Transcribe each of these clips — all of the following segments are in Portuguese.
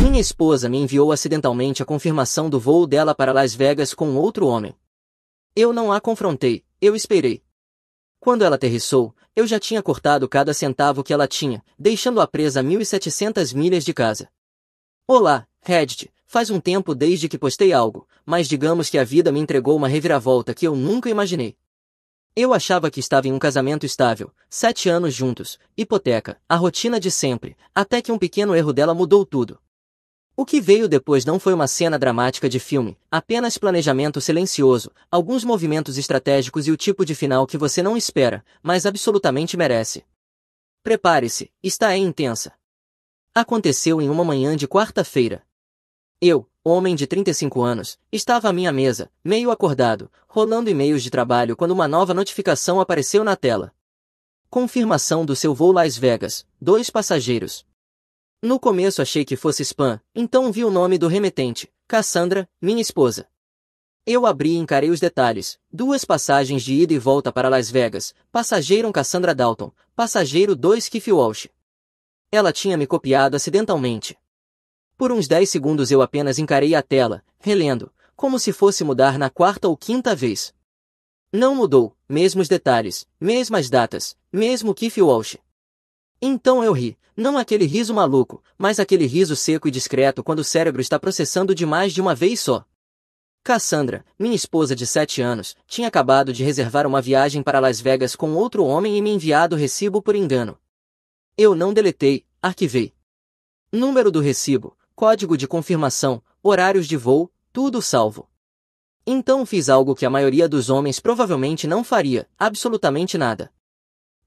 Minha esposa me enviou acidentalmente a confirmação do voo dela para Las Vegas com outro homem. Eu não a confrontei, eu esperei. Quando ela aterrissou, eu já tinha cortado cada centavo que ela tinha, deixando-a presa a 1.700 milhas de casa. Olá, Reddit, faz um tempo desde que postei algo, mas digamos que a vida me entregou uma reviravolta que eu nunca imaginei. Eu achava que estava em um casamento estável, 7 anos juntos, hipoteca, a rotina de sempre, até que um pequeno erro dela mudou tudo. O que veio depois não foi uma cena dramática de filme, apenas planejamento silencioso, alguns movimentos estratégicos e o tipo de final que você não espera, mas absolutamente merece. Prepare-se, está intensa. Aconteceu em uma manhã de quarta-feira. Eu, homem de 35 anos, estava à minha mesa, meio acordado, rolando e-mails de trabalho quando uma nova notificação apareceu na tela. Confirmação do seu voo Las Vegas, 2 passageiros. No começo achei que fosse spam, então vi o nome do remetente, Cassandra, minha esposa. Eu abri e encarei os detalhes, 2 passagens de ida e volta para Las Vegas, passageiro Cassandra Dalton, passageiro 2 Keith Walsh. Ela tinha me copiado acidentalmente. Por uns 10 segundos eu apenas encarei a tela, relendo, como se fosse mudar na 4ª ou 5ª vez. Não mudou, mesmos detalhes, mesmas datas, mesmo Keith Walsh. Então eu ri, não aquele riso maluco, mas aquele riso seco e discreto quando o cérebro está processando demais de uma vez só. Cassandra, minha esposa de 7 anos, tinha acabado de reservar uma viagem para Las Vegas com outro homem e me enviado o recibo por engano. Eu não deletei, arquivei. Número do recibo, código de confirmação, horários de voo, tudo salvo. Então fiz algo que a maioria dos homens provavelmente não faria, absolutamente nada.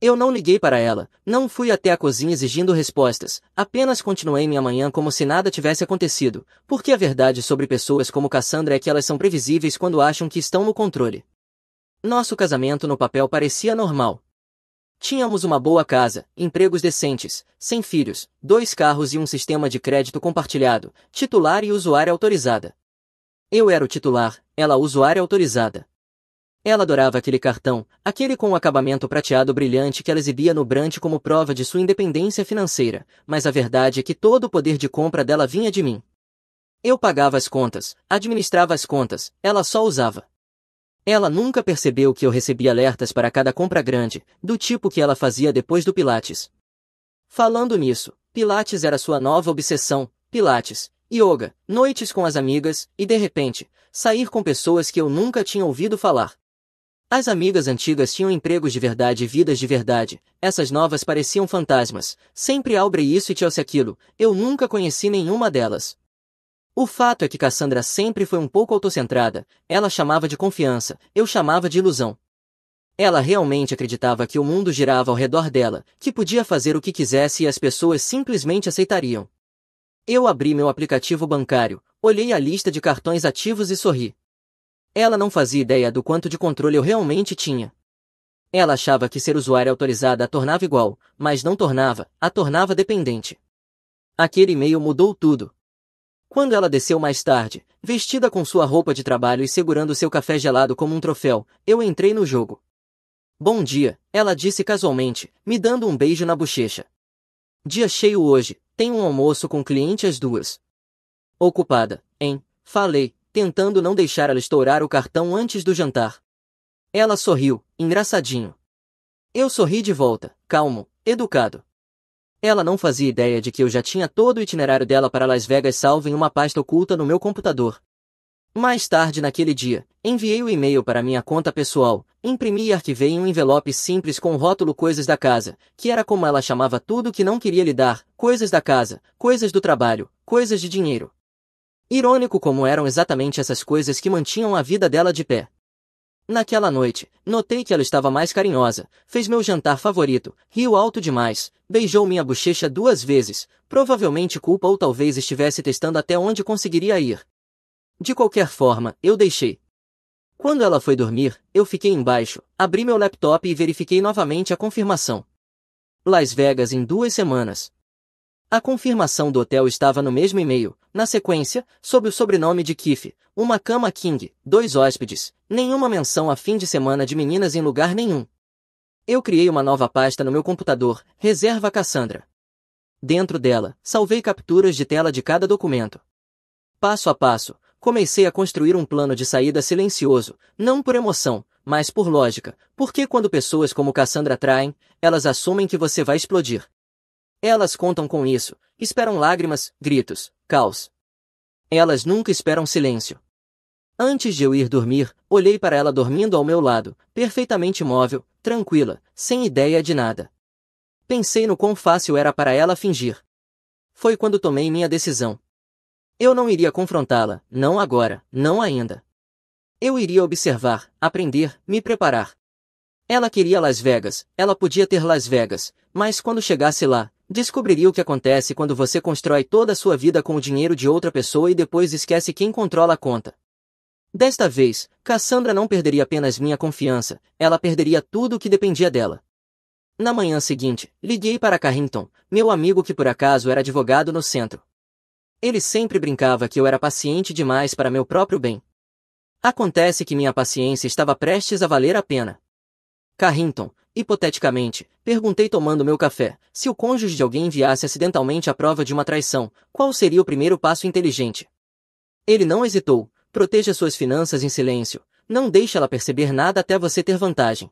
Eu não liguei para ela, não fui até a cozinha exigindo respostas, apenas continuei minha manhã como se nada tivesse acontecido, porque a verdade sobre pessoas como Cassandra é que elas são previsíveis quando acham que estão no controle. Nosso casamento no papel parecia normal. Tínhamos uma boa casa, empregos decentes, sem filhos, 2 carros e um sistema de crédito compartilhado, titular e usuária autorizada. Eu era o titular, ela a usuária autorizada. Ela adorava aquele cartão, aquele com o acabamento prateado brilhante que ela exibia no Brant como prova de sua independência financeira, mas a verdade é que todo o poder de compra dela vinha de mim. Eu pagava as contas, administrava as contas, ela só usava. Ela nunca percebeu que eu recebia alertas para cada compra grande, do tipo que ela fazia depois do Pilates. Falando nisso, Pilates era sua nova obsessão, Pilates, yoga, noites com as amigas, e de repente, sair com pessoas que eu nunca tinha ouvido falar. As amigas antigas tinham empregos de verdade e vidas de verdade, essas novas pareciam fantasmas, sempre Aubrey isso e Chelsea aquilo, eu nunca conheci nenhuma delas. O fato é que Cassandra sempre foi um pouco autocentrada, ela chamava de confiança, eu chamava de ilusão. Ela realmente acreditava que o mundo girava ao redor dela, que podia fazer o que quisesse e as pessoas simplesmente aceitariam. Eu abri meu aplicativo bancário, olhei a lista de cartões ativos e sorri. Ela não fazia ideia do quanto de controle eu realmente tinha. Ela achava que ser usuária autorizada a tornava igual, mas não tornava, a tornava dependente. Aquele e-mail mudou tudo. Quando ela desceu mais tarde, vestida com sua roupa de trabalho e segurando seu café gelado como um troféu, eu entrei no jogo. Bom dia, ela disse casualmente, me dando um beijo na bochecha. Dia cheio hoje, tenho um almoço com cliente às 2. Ocupada, hein? Falei, tentando não deixar ela estourar o cartão antes do jantar. Ela sorriu, engraçadinho. Eu sorri de volta, calmo, educado. Ela não fazia ideia de que eu já tinha todo o itinerário dela para Las Vegas salvo em uma pasta oculta no meu computador. Mais tarde naquele dia, enviei o e-mail para minha conta pessoal, imprimi e arquivei em um envelope simples com o rótulo Coisas da Casa, que era como ela chamava tudo que não queria lidar, coisas da casa, coisas do trabalho, coisas de dinheiro. Irônico como eram exatamente essas coisas que mantinham a vida dela de pé. Naquela noite, notei que ela estava mais carinhosa, fez meu jantar favorito, riu alto demais, beijou minha bochecha 2 vezes, provavelmente culpa ou talvez estivesse testando até onde conseguiria ir. De qualquer forma, eu deixei. Quando ela foi dormir, eu fiquei embaixo, abri meu laptop e verifiquei novamente a confirmação. Las Vegas em 2 semanas. A confirmação do hotel estava no mesmo e-mail, na sequência, sob o sobrenome de Keith, uma cama king, 2 hóspedes, nenhuma menção a fim de semana de meninas em lugar nenhum. Eu criei uma nova pasta no meu computador, Reserva Cassandra. Dentro dela, salvei capturas de tela de cada documento. Passo a passo, comecei a construir um plano de saída silencioso, não por emoção, mas por lógica, porque quando pessoas como Cassandra traem, elas assumem que você vai explodir. Elas contam com isso, esperam lágrimas, gritos, caos. Elas nunca esperam silêncio. Antes de eu ir dormir, olhei para ela dormindo ao meu lado, perfeitamente imóvel, tranquila, sem ideia de nada. Pensei no quão fácil era para ela fingir. Foi quando tomei minha decisão. Eu não iria confrontá-la, não agora, não ainda. Eu iria observar, aprender, me preparar. Ela queria Las Vegas, ela podia ter Las Vegas, mas quando chegasse lá, descobriria o que acontece quando você constrói toda a sua vida com o dinheiro de outra pessoa e depois esquece quem controla a conta. Desta vez, Cassandra não perderia apenas minha confiança, ela perderia tudo o que dependia dela. Na manhã seguinte, liguei para Carrington, meu amigo que por acaso era advogado no centro. Ele sempre brincava que eu era paciente demais para meu próprio bem. Acontece que minha paciência estava prestes a valer a pena. Carrington, hipoteticamente, perguntei tomando meu café, se o cônjuge de alguém enviasse acidentalmente a prova de uma traição, qual seria o primeiro passo inteligente? Ele não hesitou, proteja suas finanças em silêncio, não deixe ela perceber nada até você ter vantagem.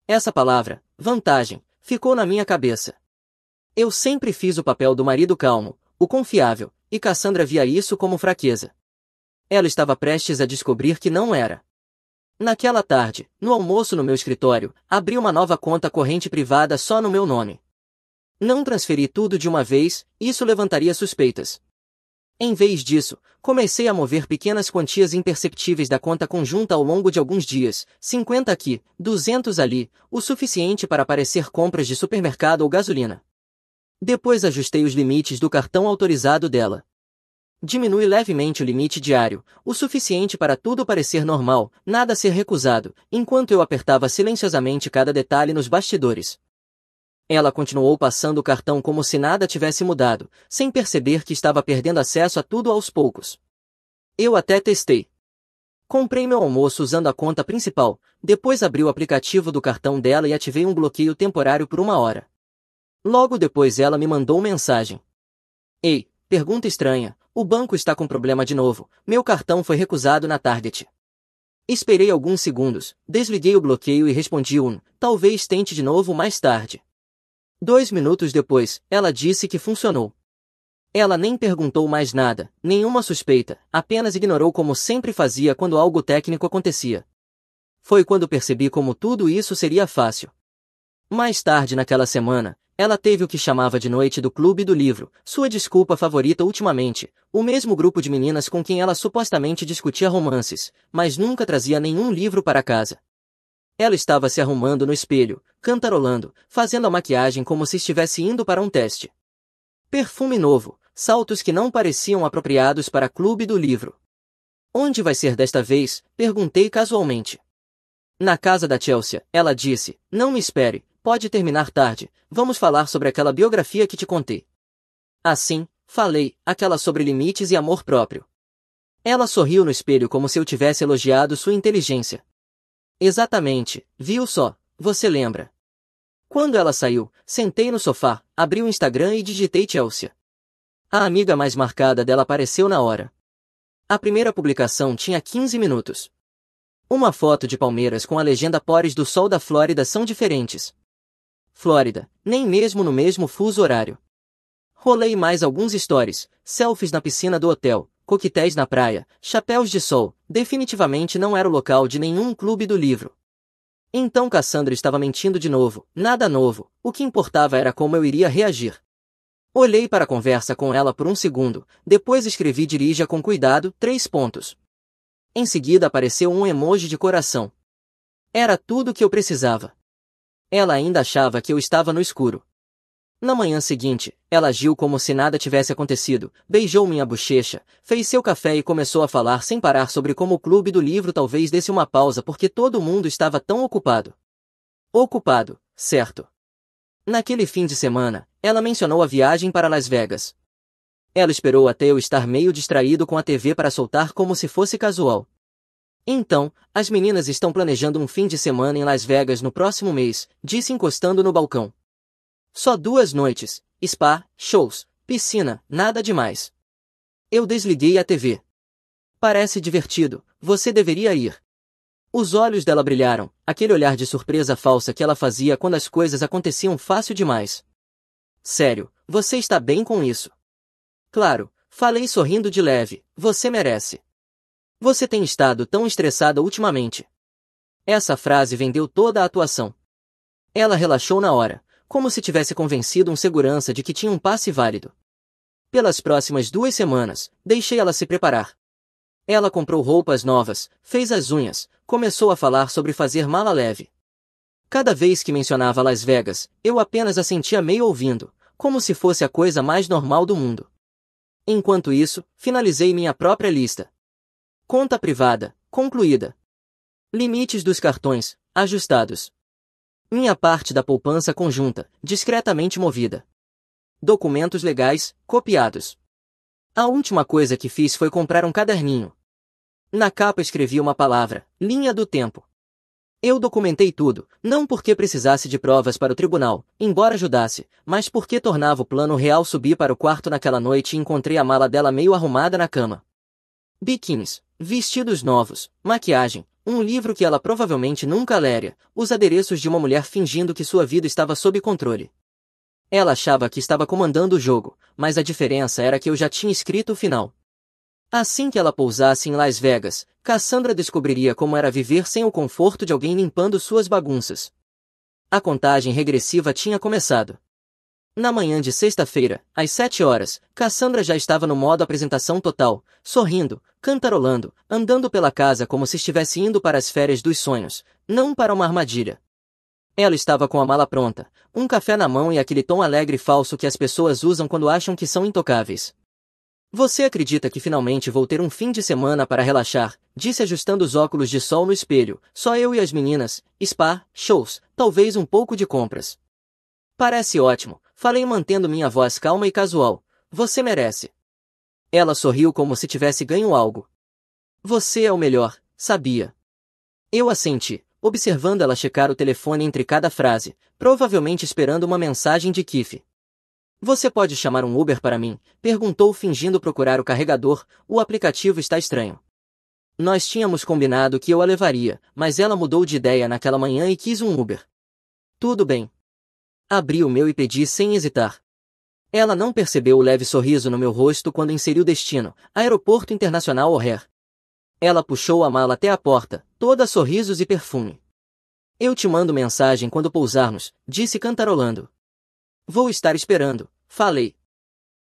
Essa palavra, vantagem, ficou na minha cabeça. Eu sempre fiz o papel do marido calmo, o confiável, e Cassandra via isso como fraqueza. Ela estava prestes a descobrir que não era. Naquela tarde, no almoço no meu escritório, abri uma nova conta corrente privada só no meu nome. Não transferi tudo de uma vez, isso levantaria suspeitas. Em vez disso, comecei a mover pequenas quantias imperceptíveis da conta conjunta ao longo de alguns dias, 50 aqui, 200 ali, o suficiente para parecer compras de supermercado ou gasolina. Depois ajustei os limites do cartão autorizado dela. Diminui levemente o limite diário, o suficiente para tudo parecer normal, nada ser recusado, enquanto eu apertava silenciosamente cada detalhe nos bastidores. Ela continuou passando o cartão como se nada tivesse mudado, sem perceber que estava perdendo acesso a tudo aos poucos. Eu até testei. Comprei meu almoço usando a conta principal, depois abri o aplicativo do cartão dela e ativei um bloqueio temporário por 1 hora. Logo depois ela me mandou mensagem. Ei, pergunta estranha, o banco está com problema de novo, meu cartão foi recusado na Target. Esperei alguns segundos, desliguei o bloqueio e respondi talvez tente de novo mais tarde. 2 minutos depois, ela disse que funcionou. Ela nem perguntou mais nada, nenhuma suspeita, apenas ignorou como sempre fazia quando algo técnico acontecia. Foi quando percebi como tudo isso seria fácil. Mais tarde naquela semana, ela teve o que chamava de noite do Clube do Livro, sua desculpa favorita ultimamente, o mesmo grupo de meninas com quem ela supostamente discutia romances, mas nunca trazia nenhum livro para casa. Ela estava se arrumando no espelho, cantarolando, fazendo a maquiagem como se estivesse indo para um teste. Perfume novo, saltos que não pareciam apropriados para Clube do Livro. Onde vai ser desta vez? Perguntei casualmente. Na casa da Chelsea, ela disse, não me espere, pode terminar tarde, vamos falar sobre aquela biografia que te contei. Assim, falei, aquela sobre limites e amor próprio. Ela sorriu no espelho como se eu tivesse elogiado sua inteligência. Exatamente, viu só, você lembra. Quando ela saiu, sentei no sofá, abri o Instagram e digitei Chelsea. A amiga mais marcada dela apareceu na hora. A primeira publicação tinha 15 minutos. Uma foto de palmeiras com a legenda Pores do Sol da Flórida são diferentes. Flórida, nem mesmo no mesmo fuso horário. Rolei mais alguns stories, selfies na piscina do hotel, coquetéis na praia, chapéus de sol, definitivamente não era o local de nenhum clube do livro. Então Cassandra estava mentindo de novo, nada novo, o que importava era como eu iria reagir. Olhei para a conversa com ela por um segundo, depois escrevi dirija com cuidado, 3 pontos. Em seguida apareceu um emoji de coração. Era tudo o que eu precisava. Ela ainda achava que eu estava no escuro. Na manhã seguinte, ela agiu como se nada tivesse acontecido, beijou minha bochecha, fez seu café e começou a falar sem parar sobre como o clube do livro talvez desse uma pausa porque todo mundo estava tão ocupado. Ocupado, certo. Naquele fim de semana, ela mencionou a viagem para Las Vegas. Ela esperou até eu estar meio distraído com a TV para soltar como se fosse casual. Então, as meninas estão planejando um fim de semana em Las Vegas no próximo mês, disse encostando no balcão. Só 2 noites, spa, shows, piscina, nada demais. Eu desliguei a TV. Parece divertido, você deveria ir. Os olhos dela brilharam, aquele olhar de surpresa falsa que ela fazia quando as coisas aconteciam fácil demais. Sério, você está bem com isso? Claro, falei sorrindo de leve, você merece. Você tem estado tão estressada ultimamente. Essa frase vendeu toda a atuação. Ela relaxou na hora, como se tivesse convencido um segurança de que tinha um passe válido. Pelas próximas 2 semanas, deixei ela se preparar. Ela comprou roupas novas, fez as unhas, começou a falar sobre fazer mala leve. Cada vez que mencionava Las Vegas, eu apenas assentia meio ouvindo, como se fosse a coisa mais normal do mundo. Enquanto isso, finalizei minha própria lista. Conta privada, concluída. Limites dos cartões, ajustados. Minha parte da poupança conjunta, discretamente movida. Documentos legais, copiados. A última coisa que fiz foi comprar um caderninho. Na capa escrevi uma palavra, linha do tempo. Eu documentei tudo, não porque precisasse de provas para o tribunal, embora ajudasse, mas porque tornava o plano real. Subi para o quarto naquela noite e encontrei a mala dela meio arrumada na cama. Biquínis, vestidos novos, maquiagem, um livro que ela provavelmente nunca leria, os adereços de uma mulher fingindo que sua vida estava sob controle. Ela achava que estava comandando o jogo, mas a diferença era que eu já tinha escrito o final. Assim que ela pousasse em Las Vegas, Cassandra descobriria como era viver sem o conforto de alguém limpando suas bagunças. A contagem regressiva tinha começado. Na manhã de sexta-feira, às 7 horas, Cassandra já estava no modo apresentação total, sorrindo, cantarolando, andando pela casa como se estivesse indo para as férias dos sonhos, não para uma armadilha. Ela estava com a mala pronta, um café na mão e aquele tom alegre e falso que as pessoas usam quando acham que são intocáveis. Você acredita que finalmente vou ter um fim de semana para relaxar? Disse ajustando os óculos de sol no espelho. Só eu e as meninas, spa, shows, talvez um pouco de compras. Parece ótimo, falei mantendo minha voz calma e casual. Você merece. Ela sorriu como se tivesse ganho algo. Você é o melhor, sabia? Eu assenti, observando ela checar o telefone entre cada frase, provavelmente esperando uma mensagem de Keith. Você pode chamar um Uber para mim? Perguntou fingindo procurar o carregador, o aplicativo está estranho. Nós tínhamos combinado que eu a levaria, mas ela mudou de ideia naquela manhã e quis um Uber. Tudo bem. Abri o meu e pedi sem hesitar. Ela não percebeu o leve sorriso no meu rosto quando inseri o destino, Aeroporto Internacional O'Hare. Ela puxou a mala até a porta, toda sorrisos e perfume. Eu te mando mensagem quando pousarmos, disse cantarolando. Vou estar esperando, falei.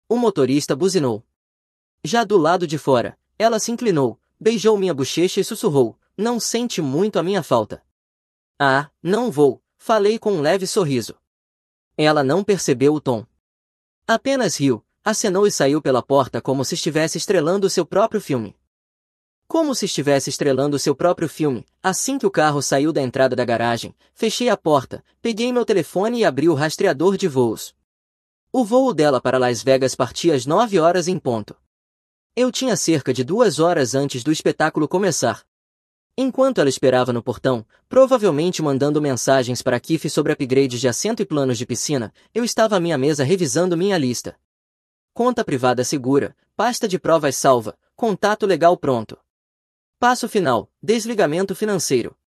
O motorista buzinou. Já do lado de fora, ela se inclinou, beijou minha bochecha e sussurrou, não sente muito a minha falta. Ah, não vou, falei com um leve sorriso. Ela não percebeu o tom. Apenas riu, acenou e saiu pela porta como se estivesse estrelando o seu próprio filme. Como se estivesse estrelando o seu próprio filme, assim que o carro saiu da entrada da garagem, fechei a porta, peguei meu telefone e abri o rastreador de voos. O voo dela para Las Vegas partia às 9 horas em ponto. Eu tinha cerca de 2 horas antes do espetáculo começar. Enquanto ela esperava no portão, provavelmente mandando mensagens para Keith sobre upgrades de assento e planos de piscina, eu estava à minha mesa revisando minha lista. Conta privada segura, pasta de provas salva, contato legal pronto. Passo final, desligamento financeiro.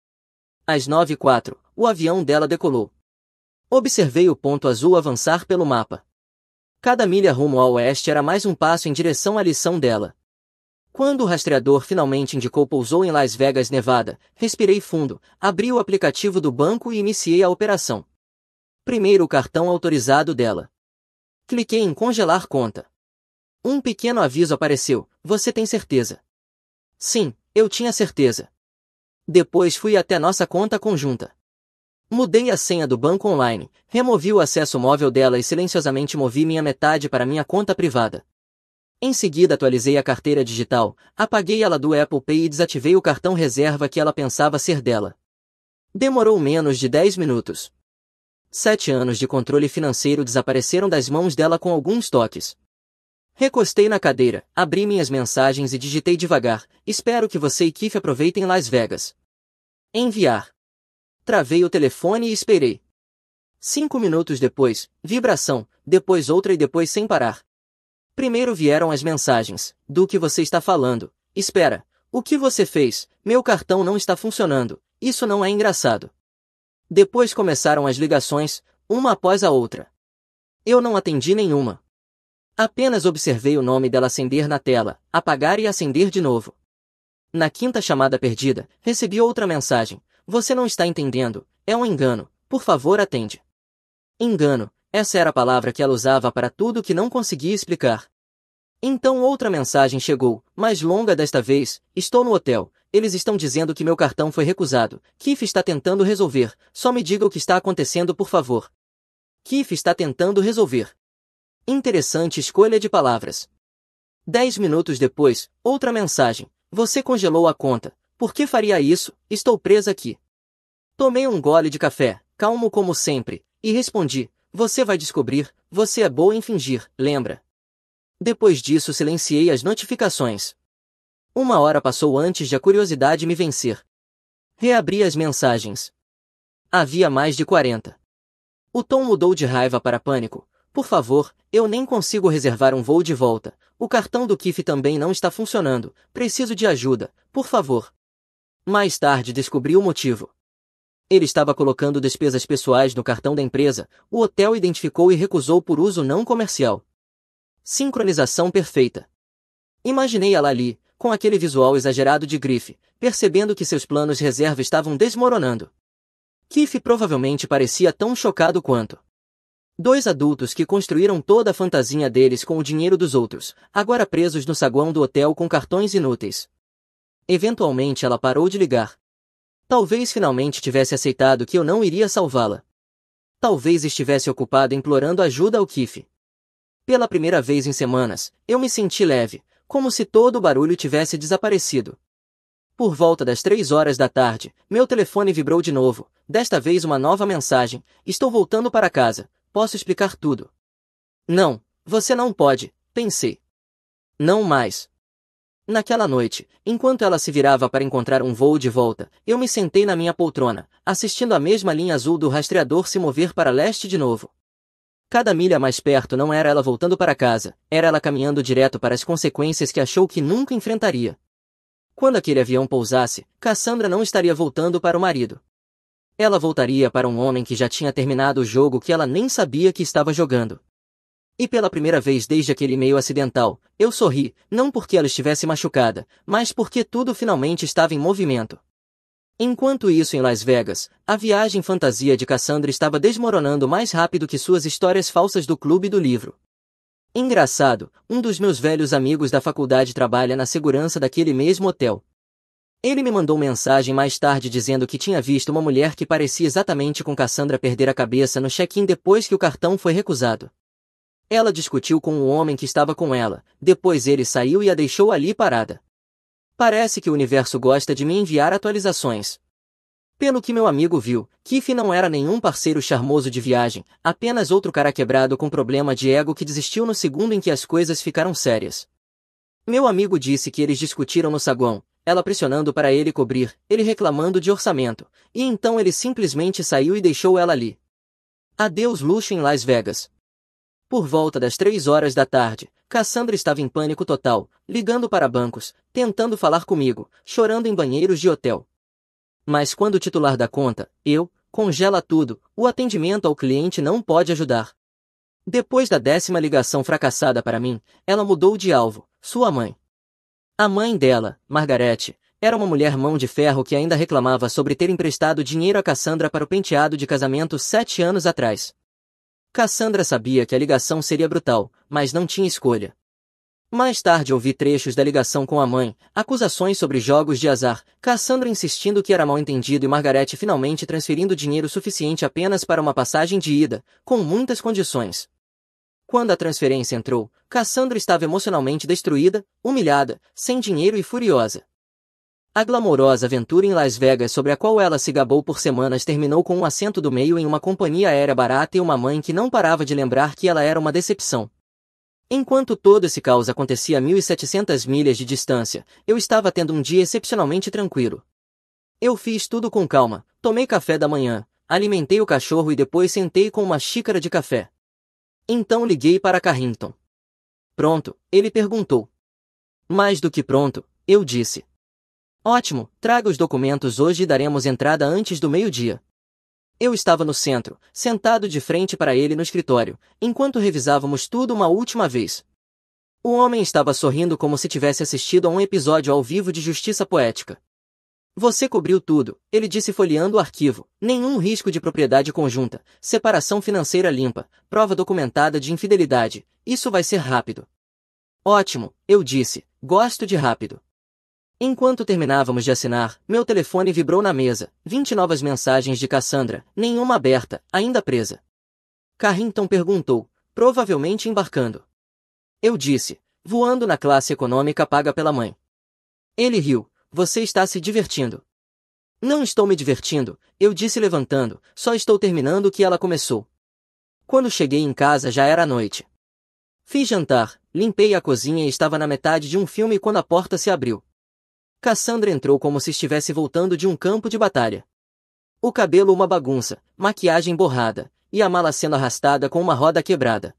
Às 9h04, o avião dela decolou. Observei o ponto azul avançar pelo mapa. Cada milha rumo ao oeste era mais um passo em direção à lição dela. Quando o rastreador finalmente indicou pousou em Las Vegas, Nevada, respirei fundo, abri o aplicativo do banco e iniciei a operação. Primeiro o cartão autorizado dela. Cliquei em congelar conta. Um pequeno aviso apareceu, você tem certeza? Sim, eu tinha certeza. Depois fui até nossa conta conjunta. Mudei a senha do banco online, removi o acesso móvel dela e silenciosamente movi minha metade para minha conta privada. Em seguida atualizei a carteira digital, apaguei ela do Apple Pay e desativei o cartão reserva que ela pensava ser dela. Demorou menos de 10 minutos. 7 anos de controle financeiro desapareceram das mãos dela com alguns toques. Recostei na cadeira, abri minhas mensagens e digitei devagar, espero que você e Keith aproveitem Las Vegas. Enviar. Travei o telefone e esperei. 5 minutos depois, vibração, depois outra e depois sem parar. Primeiro vieram as mensagens. Do que você está falando? Espera. O que você fez? Meu cartão não está funcionando. Isso não é engraçado. Depois começaram as ligações, uma após a outra. Eu não atendi nenhuma. Apenas observei o nome dela acender na tela, apagar e acender de novo. Na quinta chamada perdida, recebi outra mensagem. Você não está entendendo. É um engano. Por favor, atende. Engano. Essa era a palavra que ela usava para tudo que não conseguia explicar. Então outra mensagem chegou, mais longa desta vez. Estou no hotel. Eles estão dizendo que meu cartão foi recusado. Keith está tentando resolver. Só me diga o que está acontecendo, por favor. Keith está tentando resolver. Interessante escolha de palavras. 10 minutos depois, outra mensagem. Você congelou a conta. Por que faria isso? Estou presa aqui. Tomei um gole de café, calmo como sempre, e respondi. Você vai descobrir, você é boa em fingir, lembra? Depois disso silenciei as notificações. 1 hora passou antes de a curiosidade me vencer. Reabri as mensagens. Havia mais de 40. O tom mudou de raiva para pânico. Por favor, eu nem consigo reservar um voo de volta. O cartão do Keith também não está funcionando. Preciso de ajuda, por favor. Mais tarde descobri o motivo. Ele estava colocando despesas pessoais no cartão da empresa. O hotel identificou e recusou por uso não comercial. Sincronização perfeita. Imaginei ela ali, com aquele visual exagerado de grife, percebendo que seus planos de reserva estavam desmoronando. Keith provavelmente parecia tão chocado quanto. 2 adultos que construíram toda a fantasia deles com o dinheiro dos outros, agora presos no saguão do hotel com cartões inúteis. Eventualmente ela parou de ligar. Talvez finalmente tivesse aceitado que eu não iria salvá-la. Talvez estivesse ocupado implorando ajuda ao Keith. Pela primeira vez em semanas, eu me senti leve, como se todo o barulho tivesse desaparecido. Por volta das 3 horas da tarde, meu telefone vibrou de novo, desta vez uma nova mensagem. Estou voltando para casa. Posso explicar tudo. Não, você não pode, pensei. Não mais. Naquela noite, enquanto ela se virava para encontrar um voo de volta, eu me sentei na minha poltrona, assistindo a mesma linha azul do rastreador se mover para leste de novo. Cada milha mais perto não era ela voltando para casa, era ela caminhando direto para as consequências que achou que nunca enfrentaria. Quando aquele avião pousasse, Cassandra não estaria voltando para o marido. Ela voltaria para um homem que já tinha terminado o jogo que ela nem sabia que estava jogando. E pela primeira vez desde aquele e-mail acidental, eu sorri, não porque ela estivesse machucada, mas porque tudo finalmente estava em movimento. Enquanto isso em Las Vegas, a viagem fantasia de Cassandra estava desmoronando mais rápido que suas histórias falsas do clube do livro. Engraçado, um dos meus velhos amigos da faculdade trabalha na segurança daquele mesmo hotel. Ele me mandou mensagem mais tarde dizendo que tinha visto uma mulher que parecia exatamente com Cassandra perder a cabeça no check-in depois que o cartão foi recusado. Ela discutiu com o homem que estava com ela, depois ele saiu e a deixou ali parada. Parece que o universo gosta de me enviar atualizações. Pelo que meu amigo viu, Keith não era nenhum parceiro charmoso de viagem, apenas outro cara quebrado com problema de ego que desistiu no segundo em que as coisas ficaram sérias. Meu amigo disse que eles discutiram no saguão, ela pressionando para ele cobrir, ele reclamando de orçamento, e então ele simplesmente saiu e deixou ela ali. Adeus luxo em Las Vegas. Por volta das 3 horas da tarde, Cassandra estava em pânico total, ligando para bancos, tentando falar comigo, chorando em banheiros de hotel. Mas quando o titular da conta, congela tudo, o atendimento ao cliente não pode ajudar. Depois da 10ª ligação fracassada para mim, ela mudou de alvo, sua mãe. A mãe dela, Margarete, era uma mulher mão de ferro que ainda reclamava sobre ter emprestado dinheiro a Cassandra para o penteado de casamento 7 anos atrás. Cassandra sabia que a ligação seria brutal, mas não tinha escolha. Mais tarde ouvi trechos da ligação com a mãe, acusações sobre jogos de azar, Cassandra insistindo que era mal entendido e Margarete finalmente transferindo dinheiro suficiente apenas para uma passagem de ida, com muitas condições. Quando a transferência entrou, Cassandra estava emocionalmente destruída, humilhada, sem dinheiro e furiosa. A glamourosa aventura em Las Vegas sobre a qual ela se gabou por semanas terminou com um assento do meio em uma companhia aérea barata e uma mãe que não parava de lembrar que ela era uma decepção. Enquanto todo esse caos acontecia a 1.700 milhas de distância, eu estava tendo um dia excepcionalmente tranquilo. Eu fiz tudo com calma, tomei café da manhã, alimentei o cachorro e depois sentei com uma xícara de café. Então liguei para Carrington. Pronto, ele perguntou. Mais do que pronto, eu disse. Ótimo, traga os documentos hoje e daremos entrada antes do meio-dia. Eu estava no centro, sentado de frente para ele no escritório, enquanto revisávamos tudo uma última vez. O homem estava sorrindo como se tivesse assistido a um episódio ao vivo de Justiça Poética. Você cobriu tudo, ele disse folheando o arquivo. Nenhum risco de propriedade conjunta, separação financeira limpa, prova documentada de infidelidade. Isso vai ser rápido. Ótimo, eu disse, gosto de rápido. Enquanto terminávamos de assinar, meu telefone vibrou na mesa. 20 novas mensagens de Cassandra, nenhuma aberta, ainda presa. Carrington perguntou, provavelmente embarcando. Eu disse, voando na classe econômica paga pela mãe. Ele riu, você está se divertindo. Não estou me divertindo, eu disse levantando, só estou terminando o que ela começou. Quando cheguei em casa já era noite. Fiz jantar, limpei a cozinha e estava na metade de um filme quando a porta se abriu. Cassandra entrou como se estivesse voltando de um campo de batalha. O cabelo uma bagunça, maquiagem borrada, e a mala sendo arrastada com uma roda quebrada.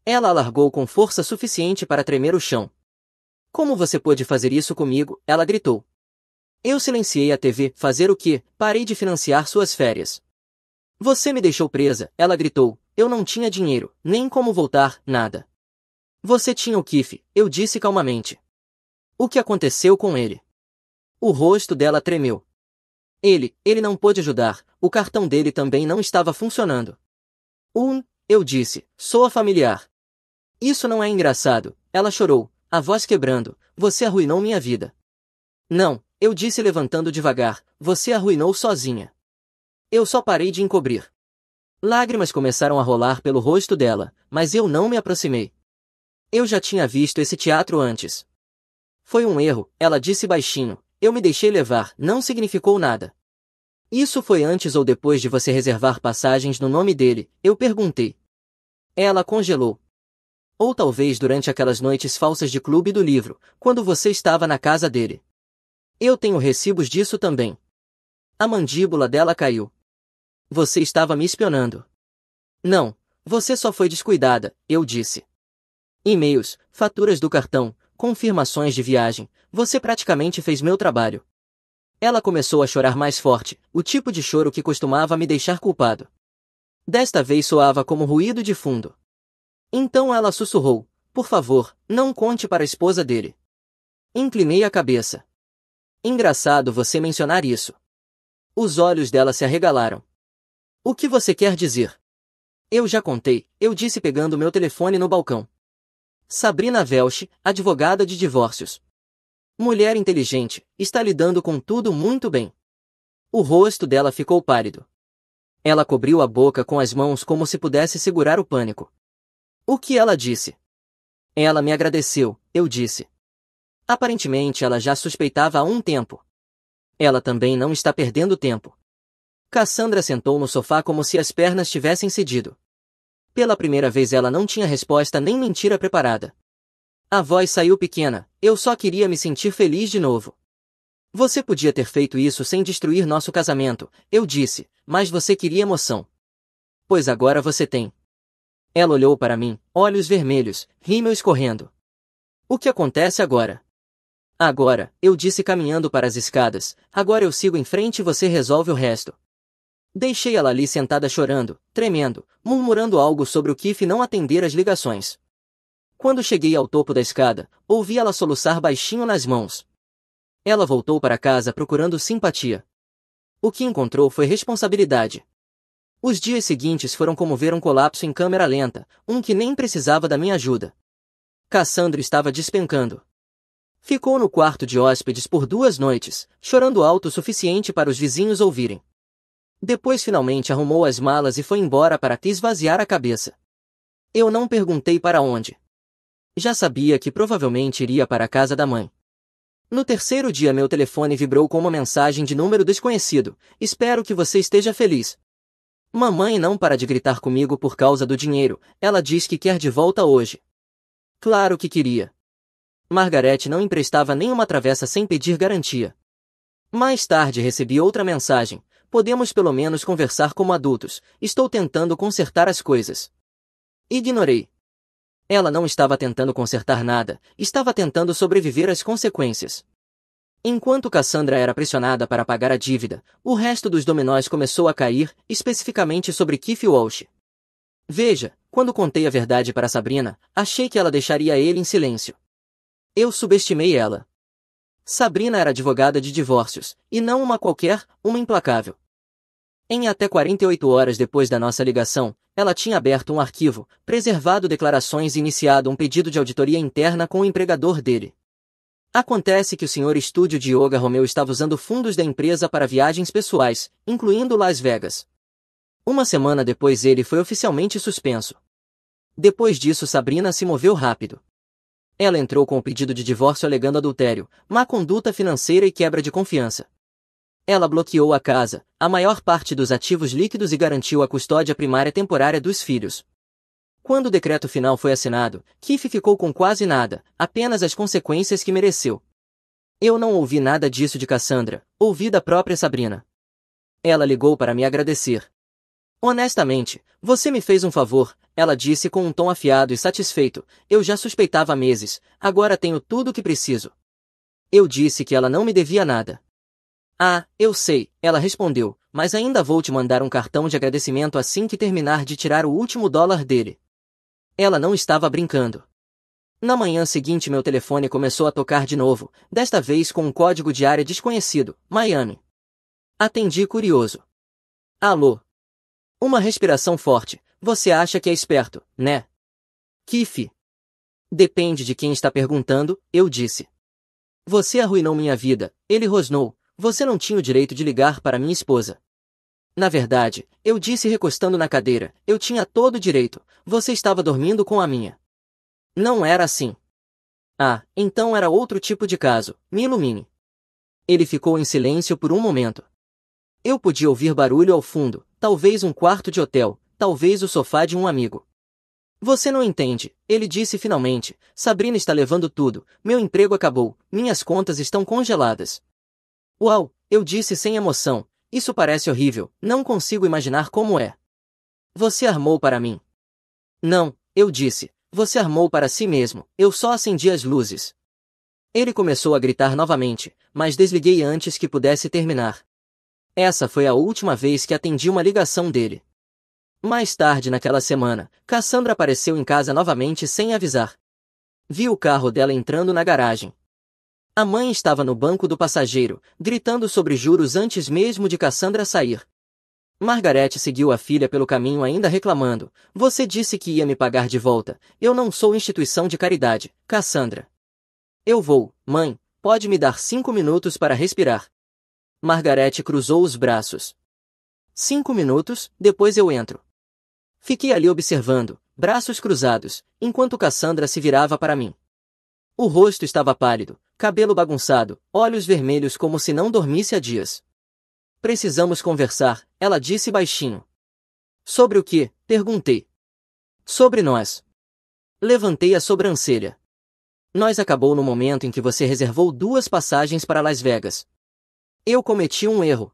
Ela a largou com força suficiente para tremer o chão. Como você pôde fazer isso comigo? Ela gritou. Eu silenciei a TV. Fazer o quê? Parei de financiar suas férias. Você me deixou presa, ela gritou. Eu não tinha dinheiro, nem como voltar, nada. Você tinha o Keith, eu disse calmamente. O que aconteceu com ele? O rosto dela tremeu. Ele não pôde ajudar, o cartão dele também não estava funcionando. Eu disse, soa familiar. Isso não é engraçado, ela chorou, a voz quebrando, você arruinou minha vida. Não, eu disse levantando devagar, você arruinou sozinha. Eu só parei de encobrir. Lágrimas começaram a rolar pelo rosto dela, mas eu não me aproximei. Eu já tinha visto esse teatro antes. Foi um erro, ela disse baixinho, eu me deixei levar, não significou nada. Isso foi antes ou depois de você reservar passagens no nome dele, eu perguntei. Ela congelou. Ou talvez durante aquelas noites falsas de clube do livro, quando você estava na casa dele. Eu tenho recibos disso também. A mandíbula dela caiu. Você estava me espionando. Não, você só foi descuidada, eu disse. E-mails, faturas do cartão, confirmações de viagem, você praticamente fez meu trabalho. Ela começou a chorar mais forte, o tipo de choro que costumava me deixar culpado. Desta vez soava como ruído de fundo. Então ela sussurrou, por favor, não conte para a esposa dele. Inclinei a cabeça. Engraçado você mencionar isso. Os olhos dela se arregalaram. O que você quer dizer? Eu já contei, eu disse pegando meu telefone no balcão. Sabrina Welch, advogada de divórcios. Mulher inteligente, está lidando com tudo muito bem. O rosto dela ficou pálido. Ela cobriu a boca com as mãos como se pudesse segurar o pânico. O que ela disse? Ela me agradeceu, eu disse. Aparentemente ela já suspeitava há um tempo. Ela também não está perdendo tempo. Cassandra sentou no sofá como se as pernas tivessem cedido. Pela primeira vez ela não tinha resposta nem mentira preparada. A voz saiu pequena, eu só queria me sentir feliz de novo. Você podia ter feito isso sem destruir nosso casamento, eu disse, mas você queria emoção. Pois agora você tem. Ela olhou para mim, olhos vermelhos, rímel escorrendo. O que acontece agora? Agora, eu disse caminhando para as escadas, agora eu sigo em frente e você resolve o resto. Deixei ela ali sentada chorando, tremendo, murmurando algo sobre o Keith não atender as ligações. Quando cheguei ao topo da escada, ouvi ela soluçar baixinho nas mãos. Ela voltou para casa procurando simpatia. O que encontrou foi responsabilidade. Os dias seguintes foram como ver um colapso em câmera lenta, um que nem precisava da minha ajuda. Cassandra estava despencando. Ficou no quarto de hóspedes por 2 noites, chorando alto o suficiente para os vizinhos ouvirem. Depois finalmente arrumou as malas e foi embora para te esvaziar a cabeça. Eu não perguntei para onde. Já sabia que provavelmente iria para a casa da mãe. No 3º dia meu telefone vibrou com uma mensagem de número desconhecido. Espero que você esteja feliz. Mamãe não para de gritar comigo por causa do dinheiro, ela diz que quer de volta hoje. Claro que queria. Margarete não emprestava nenhuma travessa sem pedir garantia. Mais tarde recebi outra mensagem. Podemos pelo menos conversar como adultos. Estou tentando consertar as coisas. Ignorei. Ela não estava tentando consertar nada, estava tentando sobreviver às consequências. Enquanto Cassandra era pressionada para pagar a dívida, o resto dos dominós começou a cair, especificamente sobre Keith Walsh. Veja, quando contei a verdade para Sabrina, achei que ela deixaria ele em silêncio. Eu subestimei ela. Sabrina era advogada de divórcios, e não uma qualquer, uma implacável. Em até 48 horas depois da nossa ligação, ela tinha aberto um arquivo, preservado declarações e iniciado um pedido de auditoria interna com o empregador dele. Acontece que o senhor estúdio de Yoga Romeu estava usando fundos da empresa para viagens pessoais, incluindo Las Vegas. Uma semana depois ele foi oficialmente suspenso. Depois disso Sabrina se moveu rápido. Ela entrou com o pedido de divórcio alegando adultério, má conduta financeira e quebra de confiança. Ela bloqueou a casa, a maior parte dos ativos líquidos e garantiu a custódia primária temporária dos filhos. Quando o decreto final foi assinado, Keith ficou com quase nada, apenas as consequências que mereceu. Eu não ouvi nada disso de Cassandra, ouvi da própria Sabrina. Ela ligou para me agradecer. Honestamente, você me fez um favor, ela disse com um tom afiado e satisfeito. Eu já suspeitava há meses, agora tenho tudo o que preciso. Eu disse que ela não me devia nada. Ah, eu sei, ela respondeu, mas ainda vou te mandar um cartão de agradecimento assim que terminar de tirar o último dólar dele. Ela não estava brincando. Na manhã seguinte meu telefone começou a tocar de novo, desta vez com um código de área desconhecido, Miami. Atendi curioso. Alô? Uma respiração forte. Você acha que é esperto, né? Keith. Depende de quem está perguntando, eu disse. Você arruinou minha vida, ele rosnou. Você não tinha o direito de ligar para minha esposa. Na verdade, eu disse recostando na cadeira, eu tinha todo o direito, você estava dormindo com a minha. Não era assim. Ah, então era outro tipo de caso, me ilumine. Ele ficou em silêncio por um momento. Eu podia ouvir barulho ao fundo, talvez um quarto de hotel, talvez o sofá de um amigo. Você não entende, ele disse finalmente, Sabrina está levando tudo, meu emprego acabou, minhas contas estão congeladas. Uau, eu disse sem emoção, isso parece horrível, não consigo imaginar como é. Você armou para mim. Não, eu disse, você armou para si mesmo, eu só acendi as luzes. Ele começou a gritar novamente, mas desliguei antes que pudesse terminar. Essa foi a última vez que atendi uma ligação dele. Mais tarde naquela semana, Cassandra apareceu em casa novamente sem avisar. Vi o carro dela entrando na garagem. A mãe estava no banco do passageiro, gritando sobre juros antes mesmo de Cassandra sair. Margaret seguiu a filha pelo caminho ainda reclamando. Você disse que ia me pagar de volta. Eu não sou instituição de caridade, Cassandra. Eu vou, mãe, pode me dar 5 minutos para respirar. Margaret cruzou os braços. 5 minutos, depois eu entro. Fiquei ali observando, braços cruzados, enquanto Cassandra se virava para mim. O rosto estava pálido, cabelo bagunçado, olhos vermelhos como se não dormisse há dias. Precisamos conversar, ela disse baixinho. Sobre o que? Perguntei. Sobre nós. Levantei a sobrancelha. Nós acabou no momento em que você reservou 2 passagens para Las Vegas. Eu cometi um erro.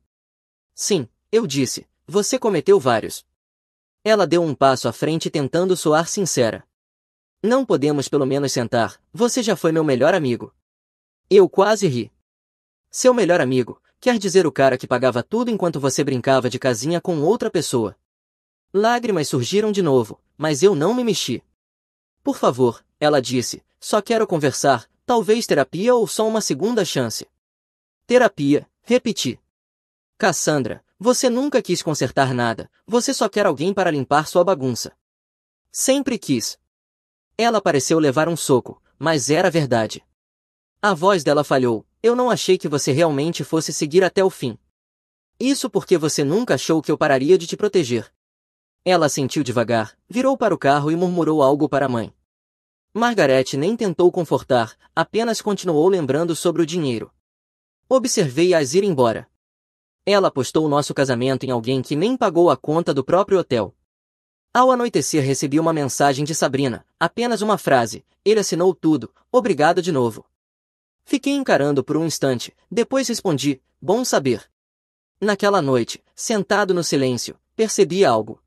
Sim, eu disse, você cometeu vários. Ela deu um passo à frente tentando soar sincera. Não podemos pelo menos sentar, você já foi meu melhor amigo. Eu quase ri. Seu melhor amigo, quer dizer o cara que pagava tudo enquanto você brincava de casinha com outra pessoa. Lágrimas surgiram de novo, mas eu não me mexi. Por favor, ela disse, só quero conversar, talvez terapia ou só uma segunda chance. Terapia, repeti. Cassandra, você nunca quis consertar nada, você só quer alguém para limpar sua bagunça. Sempre quis. Ela pareceu levar um soco, mas era verdade. A voz dela falhou, eu não achei que você realmente fosse seguir até o fim. Isso porque você nunca achou que eu pararia de te proteger. Ela assentiu devagar, virou para o carro e murmurou algo para a mãe. Margaret nem tentou confortar, apenas continuou lembrando sobre o dinheiro. Observei-as ir embora. Ela apostou nosso casamento em alguém que nem pagou a conta do próprio hotel. Ao anoitecer recebi uma mensagem de Sabrina, apenas uma frase, ele assinou tudo, obrigado de novo. Fiquei encarando por um instante, depois respondi, bom saber. Naquela noite, sentado no silêncio, percebi algo.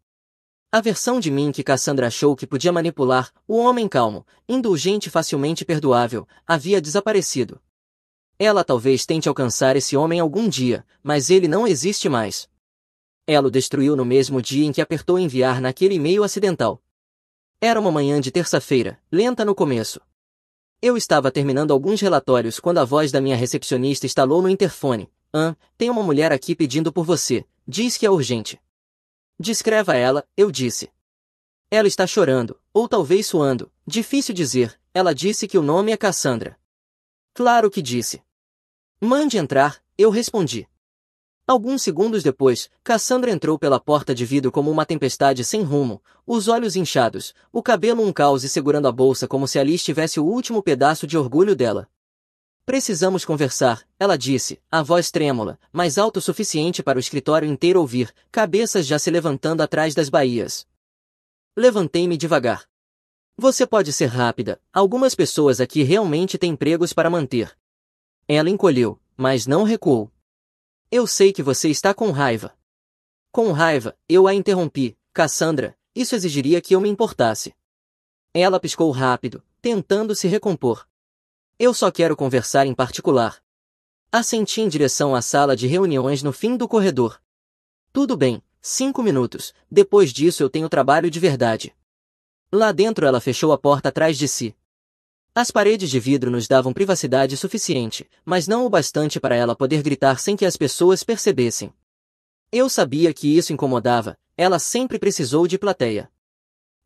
A versão de mim que Cassandra achou que podia manipular, o homem calmo, indulgente e facilmente perdoável, havia desaparecido. Ela talvez tente alcançar esse homem algum dia, mas ele não existe mais. Ela o destruiu no mesmo dia em que apertou enviar naquele e-mail acidental. Era uma manhã de terça-feira, lenta no começo. Eu estava terminando alguns relatórios quando a voz da minha recepcionista estalou no interfone. Tem uma mulher aqui pedindo por você, diz que é urgente. Descreva ela, eu disse. Ela está chorando, ou talvez suando, difícil dizer, ela disse que o nome é Cassandra. Claro que disse. Mande entrar, eu respondi. Alguns segundos depois, Cassandra entrou pela porta de vidro como uma tempestade sem rumo, os olhos inchados, o cabelo um caos e segurando a bolsa como se ali estivesse o último pedaço de orgulho dela. Precisamos conversar, ela disse, a voz trêmula, mas alto o suficiente para o escritório inteiro ouvir, cabeças já se levantando atrás das baías. Levantei-me devagar. Você pode ser rápida, algumas pessoas aqui realmente têm empregos para manter. Ela encolheu, mas não recuou. Eu sei que você está com raiva. Com raiva, eu a interrompi, Cassandra, isso exigiria que eu me importasse. Ela piscou rápido, tentando se recompor. Eu só quero conversar em particular. Assenti em direção à sala de reuniões no fim do corredor. Tudo bem, 5 minutos, depois disso eu tenho trabalho de verdade. Lá dentro ela fechou a porta atrás de si. As paredes de vidro nos davam privacidade suficiente, mas não o bastante para ela poder gritar sem que as pessoas percebessem. Eu sabia que isso incomodava, ela sempre precisou de plateia.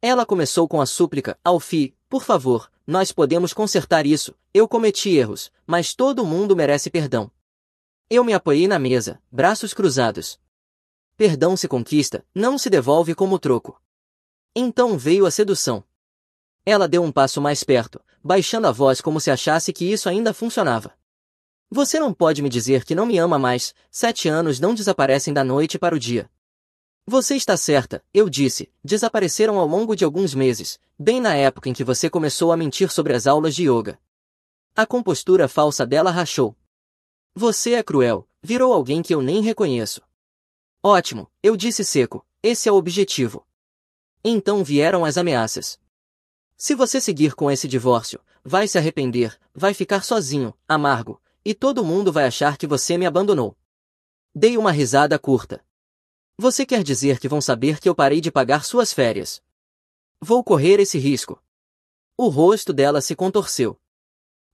Ela começou com a súplica, Alfie, por favor, nós podemos consertar isso, eu cometi erros, mas todo mundo merece perdão. Eu me apoiei na mesa, braços cruzados. Perdão se conquista, não se devolve como troco. Então veio a sedução. Ela deu um passo mais perto, baixando a voz como se achasse que isso ainda funcionava. Você não pode me dizer que não me ama mais, 7 anos não desaparecem da noite para o dia. Você está certa, eu disse, desapareceram ao longo de alguns meses, bem na época em que você começou a mentir sobre as aulas de yoga. A compostura falsa dela rachou. Você é cruel, virou alguém que eu nem reconheço. Ótimo, eu disse seco, esse é o objetivo. Então vieram as ameaças. Se você seguir com esse divórcio, vai se arrepender, vai ficar sozinho, amargo, e todo mundo vai achar que você me abandonou. Dei uma risada curta. Você quer dizer que vão saber que eu parei de pagar suas férias? Vou correr esse risco. O rosto dela se contorceu.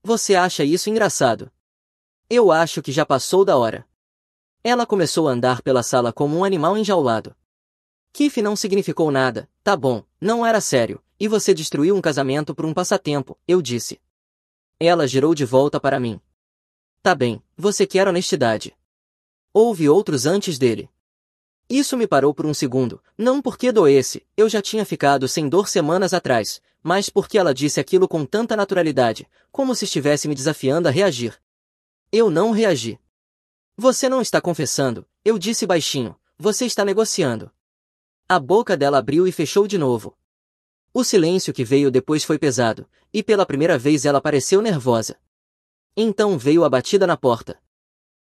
Você acha isso engraçado? Eu acho que já passou da hora. Ela começou a andar pela sala como um animal enjaulado. Kiff não significou nada, tá bom, não era sério, e você destruiu um casamento por um passatempo, eu disse. Ela girou de volta para mim. Tá bem, você quer honestidade. Houve outros antes dele. Isso me parou por um segundo, não porque doesse, eu já tinha ficado sem dor semanas atrás, mas porque ela disse aquilo com tanta naturalidade, como se estivesse me desafiando a reagir. Eu não reagi. Você não está confessando, eu disse baixinho, você está negociando. A boca dela abriu e fechou de novo. O silêncio que veio depois foi pesado, e pela primeira vez ela pareceu nervosa. Então veio a batida na porta.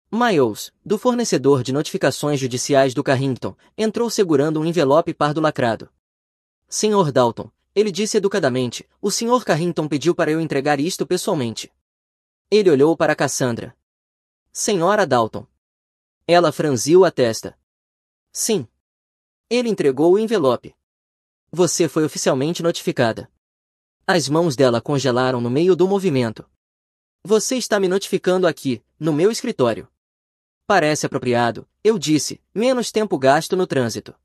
Miles, do fornecedor de notificações judiciais do Carrington, entrou segurando um envelope pardo lacrado. Sr. Dalton, ele disse educadamente, o Sr. Carrington pediu para eu entregar isto pessoalmente. Ele olhou para Cassandra. Senhora Dalton. Ela franziu a testa. Sim. Ele entregou o envelope. Você foi oficialmente notificada. As mãos dela congelaram no meio do movimento. Você está me notificando aqui, no meu escritório. Parece apropriado, eu disse, menos tempo gasto no trânsito.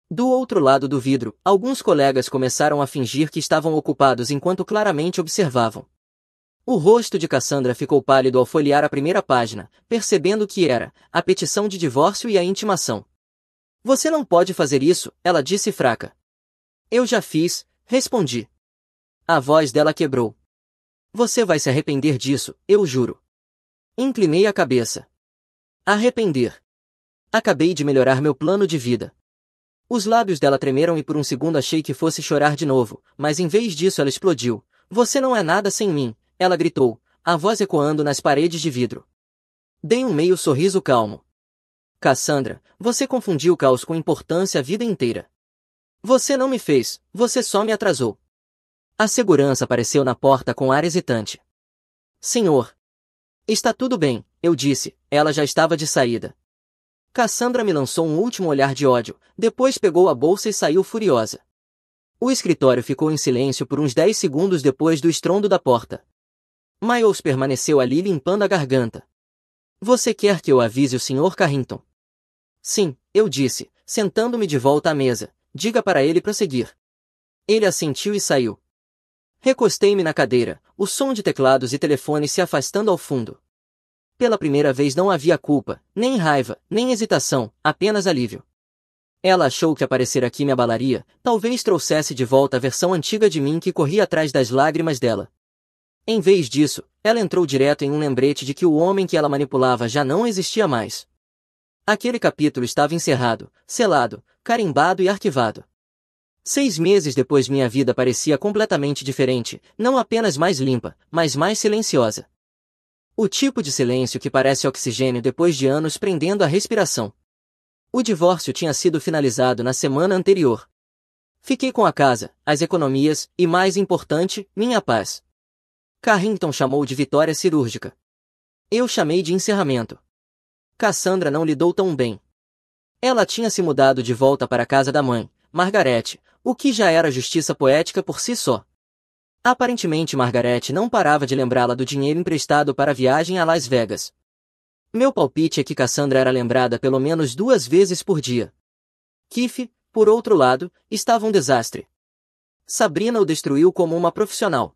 Do outro lado do vidro, alguns colegas começaram a fingir que estavam ocupados enquanto claramente observavam. O rosto de Cassandra ficou pálido ao folhear a primeira página, percebendo que era a petição de divórcio e a intimação. Você não pode fazer isso, ela disse fraca. Eu já fiz, respondi. A voz dela quebrou. Você vai se arrepender disso, eu juro. Inclinei a cabeça. Arrepender. Acabei de melhorar meu plano de vida. Os lábios dela tremeram e por um segundo achei que fosse chorar de novo, mas em vez disso ela explodiu. Você não é nada sem mim, ela gritou, a voz ecoando nas paredes de vidro. Dei um meio sorriso calmo. Cassandra, você confundiu caos com importância a vida inteira. Você não me fez, você só me atrasou. A segurança apareceu na porta com ar hesitante. Senhor. Está tudo bem, eu disse, ela já estava de saída. Cassandra me lançou um último olhar de ódio, depois pegou a bolsa e saiu furiosa. O escritório ficou em silêncio por uns 10 segundos depois do estrondo da porta. Miles permaneceu ali limpando a garganta. Você quer que eu avise o Sr. Carrington? Sim, eu disse, sentando-me de volta à mesa. Diga para ele prosseguir. Ele assentiu e saiu. Recostei-me na cadeira, o som de teclados e telefones se afastando ao fundo. Pela primeira vez não havia culpa, nem raiva, nem hesitação, apenas alívio. Ela achou que aparecer aqui me abalaria, talvez trouxesse de volta a versão antiga de mim que corria atrás das lágrimas dela. Em vez disso, ela entrou direto em um lembrete de que o homem que ela manipulava já não existia mais. Aquele capítulo estava encerrado, selado, carimbado e arquivado. 6 meses depois minha vida parecia completamente diferente, não apenas mais limpa, mas mais silenciosa. O tipo de silêncio que parece oxigênio depois de anos prendendo a respiração. O divórcio tinha sido finalizado na semana anterior. Fiquei com a casa, as economias e, mais importante, minha paz. Carrington chamou de vitória cirúrgica. Eu chamei de encerramento. Cassandra não lidou tão bem. Ela tinha se mudado de volta para a casa da mãe, Margaret, o que já era justiça poética por si só. Aparentemente Margaret não parava de lembrá-la do dinheiro emprestado para a viagem a Las Vegas. Meu palpite é que Cassandra era lembrada pelo menos 2 vezes por dia. Keith, por outro lado, estava um desastre. Sabrina o destruiu como uma profissional.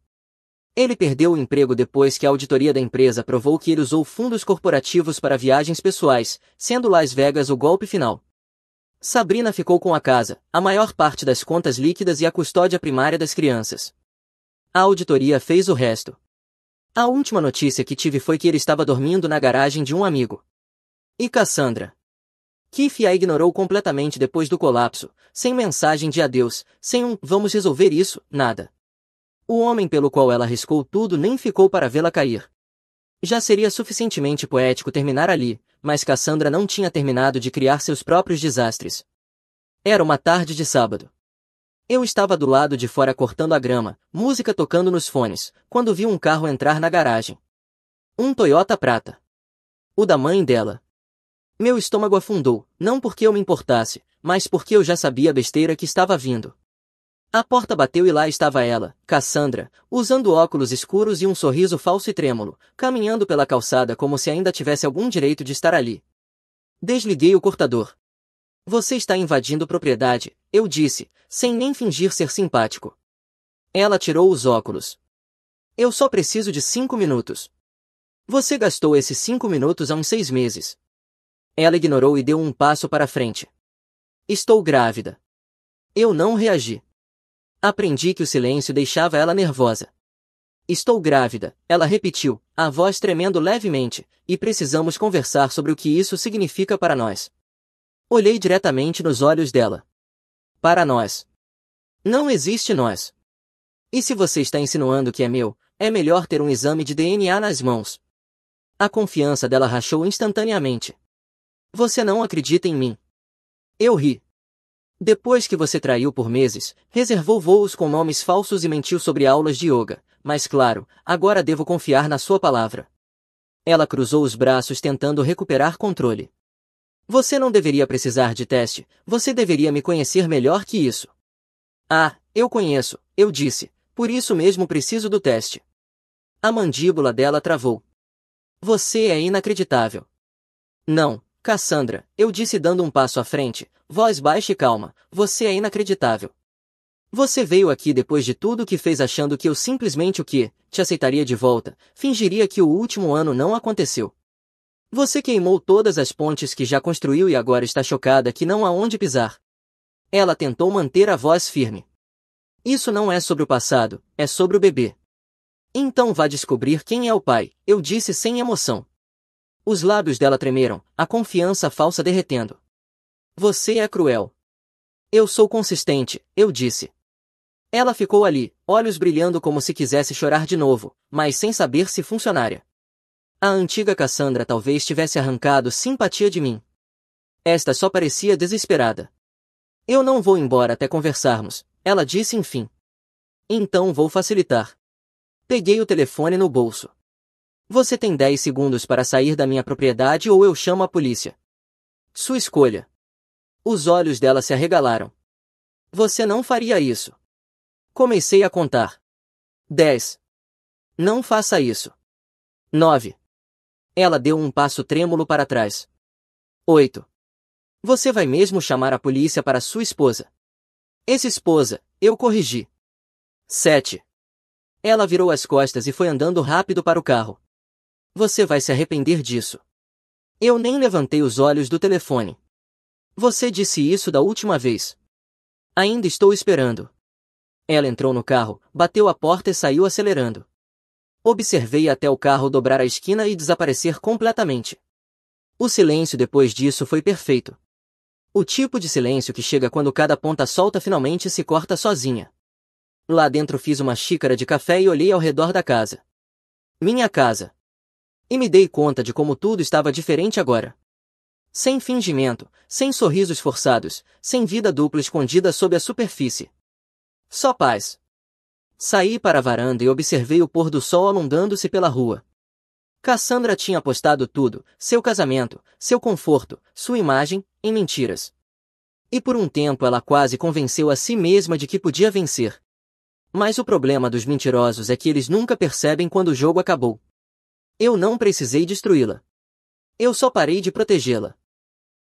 Ele perdeu o emprego depois que a auditoria da empresa provou que ele usou fundos corporativos para viagens pessoais, sendo Las Vegas o golpe final. Sabrina ficou com a casa, a maior parte das contas líquidas e a custódia primária das crianças. A auditoria fez o resto. A última notícia que tive foi que ele estava dormindo na garagem de um amigo. E Cassandra? Keith a ignorou completamente depois do colapso, sem mensagem de adeus, sem um "vamos resolver isso", nada. O homem pelo qual ela arriscou tudo nem ficou para vê-la cair. Já seria suficientemente poético terminar ali, mas Cassandra não tinha terminado de criar seus próprios desastres. Era uma tarde de sábado. Eu estava do lado de fora cortando a grama, música tocando nos fones, quando vi um carro entrar na garagem. Um Toyota prata. O da mãe dela. Meu estômago afundou, não porque eu me importasse, mas porque eu já sabia a besteira que estava vindo. A porta bateu e lá estava ela, Cassandra, usando óculos escuros e um sorriso falso e trêmulo, caminhando pela calçada como se ainda tivesse algum direito de estar ali. Desliguei o cortador. Você está invadindo propriedade, eu disse, sem nem fingir ser simpático. Ela tirou os óculos. Eu só preciso de 5 minutos. Você gastou esses 5 minutos há uns 6 meses. Ela ignorou e deu um passo para frente. Estou grávida. Eu não reagi. Aprendi que o silêncio deixava ela nervosa. Estou grávida, ela repetiu, a voz tremendo levemente, e precisamos conversar sobre o que isso significa para nós. Olhei diretamente nos olhos dela. Para nós. Não existe nós. E se você está insinuando que é meu, é melhor ter um exame de DNA nas mãos. A confiança dela rachou instantaneamente. Você não acredita em mim. Eu ri. Depois que você traiu por meses, reservou voos com nomes falsos e mentiu sobre aulas de yoga, mas claro, agora devo confiar na sua palavra. Ela cruzou os braços tentando recuperar controle. Você não deveria precisar de teste, você deveria me conhecer melhor que isso. Ah, eu conheço, eu disse, por isso mesmo preciso do teste. A mandíbula dela travou. Você é inacreditável. Não, Cassandra, eu disse dando um passo à frente, voz baixa e calma, você é inacreditável. Você veio aqui depois de tudo o que fez achando que eu simplesmente te aceitaria de volta, fingiria que o último ano não aconteceu. Você queimou todas as pontes que já construiu e agora está chocada que não há onde pisar. Ela tentou manter a voz firme. Isso não é sobre o passado, é sobre o bebê. Então vá descobrir quem é o pai, eu disse sem emoção. Os lábios dela tremeram, a confiança falsa derretendo. Você é cruel. Eu sou consistente, eu disse. Ela ficou ali, olhos brilhando como se quisesse chorar de novo, mas sem saber se funcionaria. A antiga Cassandra talvez tivesse arrancado simpatia de mim. Esta só parecia desesperada. Eu não vou embora até conversarmos, ela disse enfim. Então vou facilitar. Peguei o telefone no bolso. Você tem 10 segundos para sair da minha propriedade ou eu chamo a polícia. Sua escolha. Os olhos dela se arregalaram. Você não faria isso. Comecei a contar. 10. Não faça isso. 9. Ela deu um passo trêmulo para trás. 8. Você vai mesmo chamar a polícia para sua esposa? Essa esposa, eu corrigi. 7. Ela virou as costas e foi andando rápido para o carro. Você vai se arrepender disso. Eu nem levantei os olhos do telefone. Você disse isso da última vez. Ainda estou esperando. Ela entrou no carro, bateu a porta e saiu acelerando. Observei até o carro dobrar a esquina e desaparecer completamente. O silêncio depois disso foi perfeito. O tipo de silêncio que chega quando cada ponta solta finalmente se corta sozinha. Lá dentro fiz uma xícara de café e olhei ao redor da casa. Minha casa. E me dei conta de como tudo estava diferente agora. Sem fingimento, sem sorrisos forçados, sem vida dupla escondida sob a superfície. Só paz. Saí para a varanda e observei o pôr do sol alongando-se pela rua. Cassandra tinha apostado tudo, seu casamento, seu conforto, sua imagem, em mentiras. E por um tempo ela quase convenceu a si mesma de que podia vencer. Mas o problema dos mentirosos é que eles nunca percebem quando o jogo acabou. Eu não precisei destruí-la. Eu só parei de protegê-la.